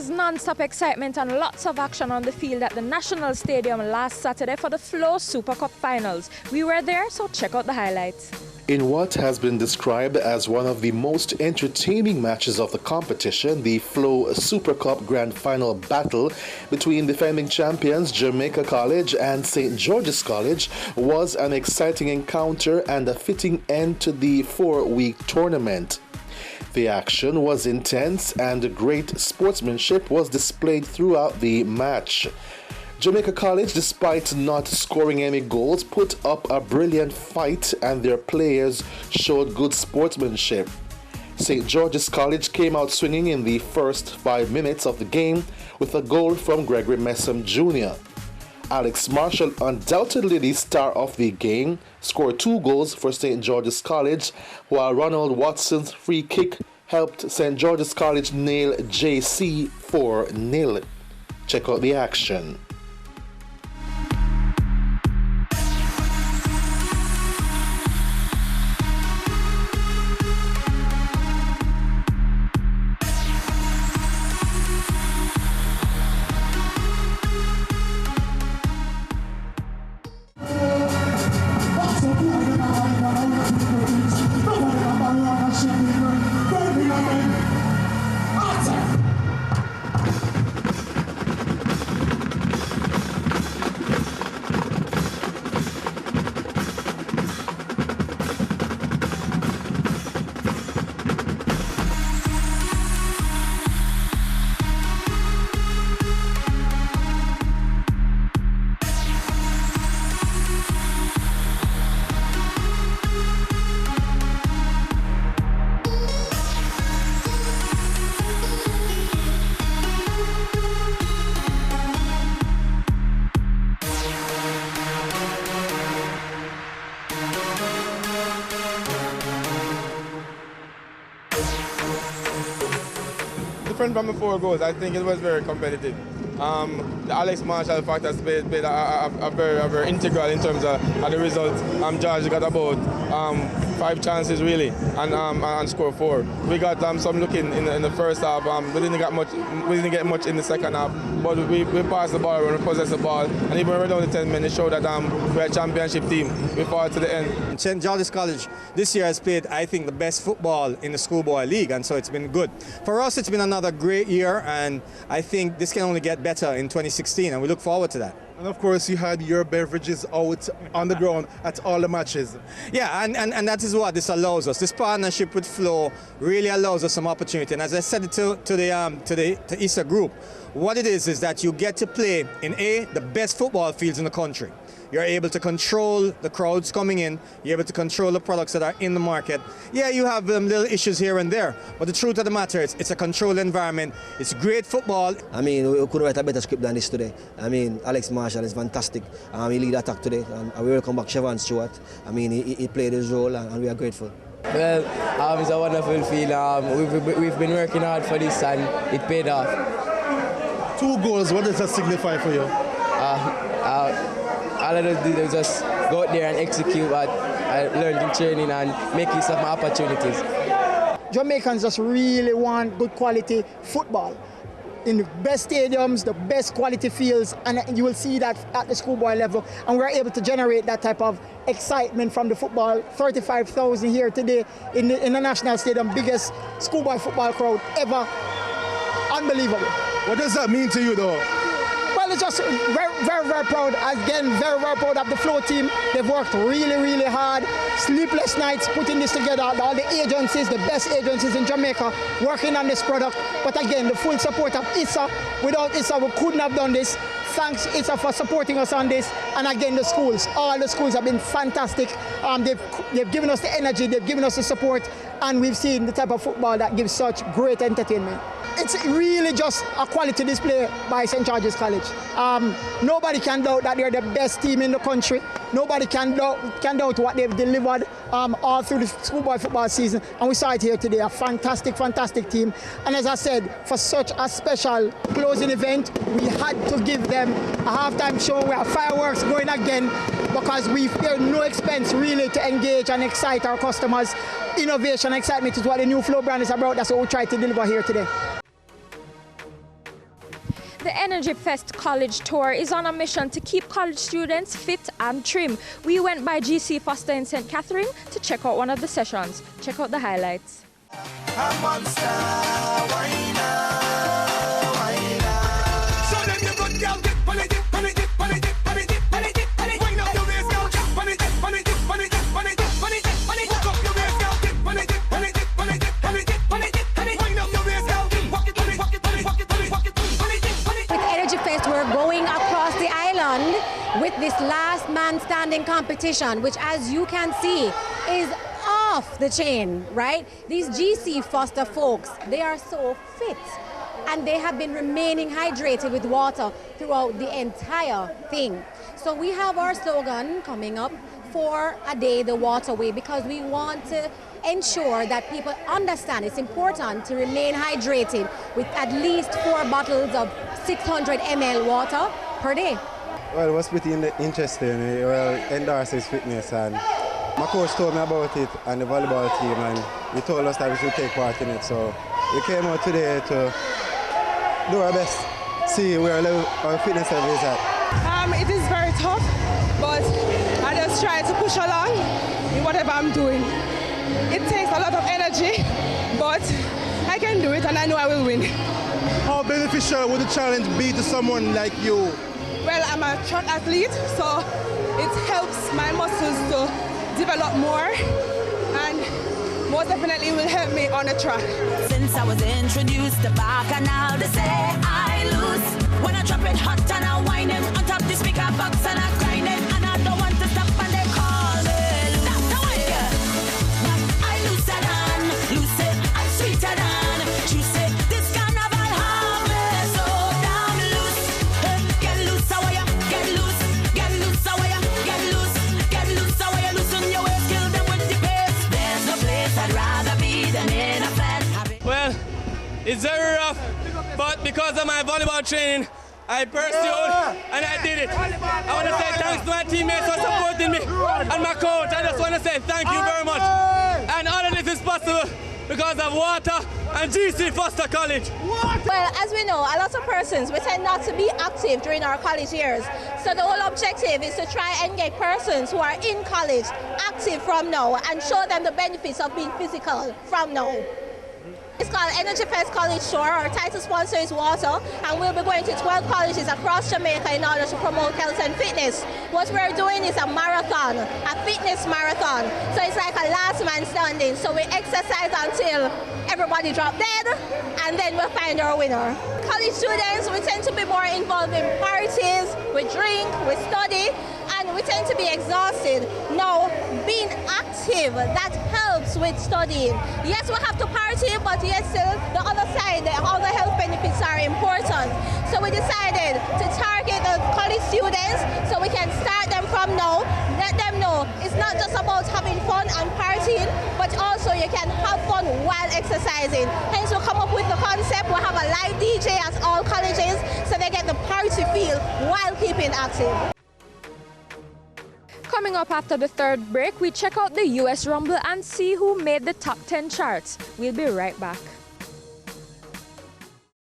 was non-stop excitement and lots of action on the field at the National Stadium last Saturday for the Flow Super Cup finals. We were there, so check out the highlights. In what has been described as one of the most entertaining matches of the competition, the Flow Super Cup Grand Final battle between defending champions Jamaica College and St. George's College was an exciting encounter and a fitting end to the 4-week tournament. The action was intense and great sportsmanship was displayed throughout the match. Jamaica College, despite not scoring any goals, put up a brilliant fight and their players showed good sportsmanship. St. George's College came out swinging in the first 5 minutes of the game with a goal from Gregory Messam Jr. Alex Marshall, undoubtedly the star of the game, scored 2 goals for St. George's College, while Ronald Watson's free kick helped St. George's College nail JC 4-0. Check out the action. Different from the 4 goals, I think it was very competitive. The Alex Marshall factor played a very integral in terms of the result. George got about 5 chances really and scored 4. We got some looking in the first half. We didn't get much in the second half, but we passed the ball when we possessed the ball, and even when we were down to 10 men, it showed that we're a championship team. We fought to the end. St. George's College this year has played, I think, the best football in the schoolboy league, and so it's been good. For us, it's been another great year, and I think this can only get better in 2016, and we look forward to that. And of course, you had your beverages out on the ground at all the matches. Yeah, and that is what this allows us. This partnership with Flow really allows us some opportunity. And as I said to the ISA group, what it is that you get to play in the best football fields in the country. You're able to control the crowds coming in. You're able to control the products that are in the market. Yeah, you have little issues here and there, but the truth of the matter is it's a controlled environment. It's great football. I mean, we could write a better script than this today. I mean, Alex Marshall is fantastic. He lead attack today, and we welcome back Siobhan Stewart. I mean, he played his role, and we are grateful. Well, it's a wonderful feeling. We've been working hard for this, and it paid off. 2 goals, what does that signify for you? All I did just go out there and execute what I learned in training and make use of my opportunities. Jamaicans just really want good quality football. In the best stadiums, the best quality fields, and you will see that at the schoolboy level. And we're able to generate that type of excitement from the football. 35,000 here today in the National Stadium, biggest schoolboy football crowd ever. Unbelievable. What does that mean to you though? Well, it's just very proud. Again, very proud of the Flow team. They've worked really hard. Sleepless nights putting this together. All the agencies, the best agencies in Jamaica, working on this product. But again, the full support of ISA. Without ISA, we couldn't have done this. Thanks, ISA, for supporting us on this. And again, the schools. All the schools have been fantastic. They've given us the energy. They've given us the support. And we've seen the type of football that gives such great entertainment. It's really just a quality display by St. George's College. Nobody can doubt that they're the best team in the country. Nobody can doubt what they've delivered all through the schoolboy football season. And we saw it here today, a fantastic team. And as I said, for such a special closing event, we had to give them a halftime show. We have fireworks going again because we feel no expense really to engage and excite our customers. Innovation, excitement is what the new Flow brand is about. That's what we try to deliver here today. The Energyfest College Tour is on a mission to keep college students fit and trim. We went by GC Foster in St. Catherine to check out one of the sessions. Check out the highlights. We're going across the island with this last man standing competition, which, as you can see, is off the chain, right? These GC Foster folks, they are so fit and they have been remaining hydrated with water throughout the entire thing. So we have our slogan coming up, for a day the waterway, because we want to ensure that people understand it's important to remain hydrated with at least 4 bottles of 600 ml water per day. Well, it was pretty interesting. Well, endorses fitness, and my coach told me about it and the volleyball team, and he told us that we should take part in it. So we came out today to do our best, see where our fitness level is at. It is very tough, but I just try to push along in whatever I'm doing. It takes a lot of energy, but I can do it and I know I will win. How beneficial would the challenge be to someone like you? Well, I'm a track athlete, so it helps my muscles to develop more, and most definitely will help me on the track. Since I was introduced to Bacchanal, they say I lose. When I drop it hot and I whine it on top the speaker box and I grind it, and I don't want to stop and they call me loose. That's how I get. But I looser than, loose it, I'm sweeter than, juice it. This carnival have me so damn loose. Get loose, how are ya? Get loose, get loose, how are ya? Get loose, how are ya? Loosen your waist, kill them with the pace. There's no place I'd rather be than in a flat habit. Well, it's very rough, but because of my volleyball training, I pursued and I did it. I want to say thanks to my teammates for supporting me and my coach. I just want to say thank you very much. And all of this is possible because of water and GC Foster College. Well, as we know, a lot of persons, we tend not to be active during our college years. So the whole objective is to try and get persons who are in college active from now and show them the benefits of being physical from now. It's called Energyfest College Tour. Our title sponsor is water, and we'll be going to 12 colleges across Jamaica in order to promote health and fitness. What we're doing is a marathon, a fitness marathon. So it's like a last man standing. So we exercise until everybody drop dead, and then we'll find our winner. College students, we tend to be more involved in parties, we drink, we study, and we tend to be exhausted. Now, being active, that helps with studying. Yes, we have to party, but yes, still, the other side, all the health benefits are important. So we decided to target the college students so we can start them from now, let them know it's not just about having fun and partying, but also you can have fun while exercising. Hence, we come up with the concept, we have a live DJ at all colleges so they get the party feel while keeping active. Coming up after the third break, we check out the US Rumble and see who made the top 10 charts. We'll be right back.